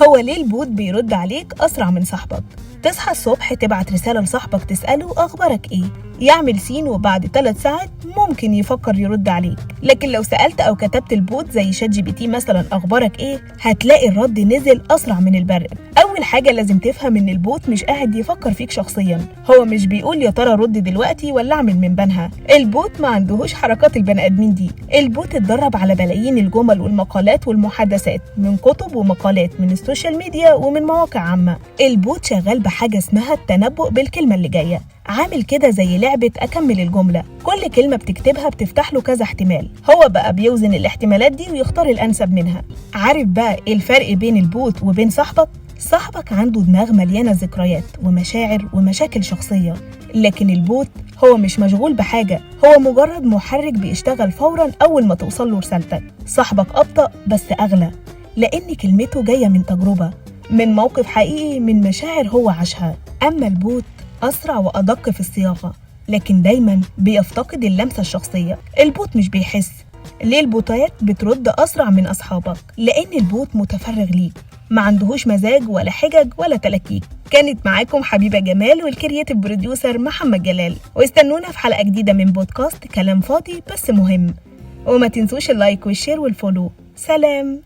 هو ليه البوت بيرد عليك أسرع من صاحبك؟ تصحى الصبح تبعت رسالة لصاحبك تسأله أخبارك إيه؟ يعمل سين وبعد 3 ساعات ممكن يفكر يرد عليك. لكن لو سألت أو كتبت البوت زي شات جي بي تي مثلا أخبارك إيه، هتلاقي الرد نزل أسرع من البرق. أول حاجة لازم تفهم إن البوت مش قاعد يفكر فيك شخصيا، هو مش بيقول يا ترى رد دلوقتي ولا أعمل من بنها. البوت ما عندهوش حركات البني آدمين دي. البوت اتدرب على بلايين الجمل والمقالات والمحادثات من كتب ومقالات من السوشيال ميديا ومن مواقع عامة. البوت شغال بحاجة اسمها التنبؤ بالكلمة اللي جاية، عامل كده زي لعبة أكمل الجملة. كل كلمة بتكتبها بتفتح له كذا احتمال، هو بقى بيوزن الاحتمالات دي ويختار الأنسب منها. عارف بقى إيه الفرق بين البوت وبين صاحبك؟ صاحبك عنده دماغ مليانة ذكريات ومشاعر ومشاكل شخصية، لكن البوت هو مش مشغول بحاجة، هو مجرد محرك بيشتغل فورا أول ما توصل له رسالتك. صاحبك أبطأ بس أغلى، لأن كلمته جاية من تجربة، من موقف حقيقي، من مشاعر هو عاشها. أما البوت أسرع وأدق في الصياغة، لكن دايما بيفتقد اللمسة الشخصية. البوت مش بيحس. ليه البوتات بترد أسرع من أصحابك؟ لأن البوت متفرغ ليك، ما عندهوش مزاج ولا حجج ولا تلكيك. كانت معاكم حبيبة جمال والكرياتيف بروديوسر محمد جلال، واستنونا في حلقة جديدة من بودكاست كلام فاضي بس مهم. وما تنسوش اللايك والشير والفولو. سلام.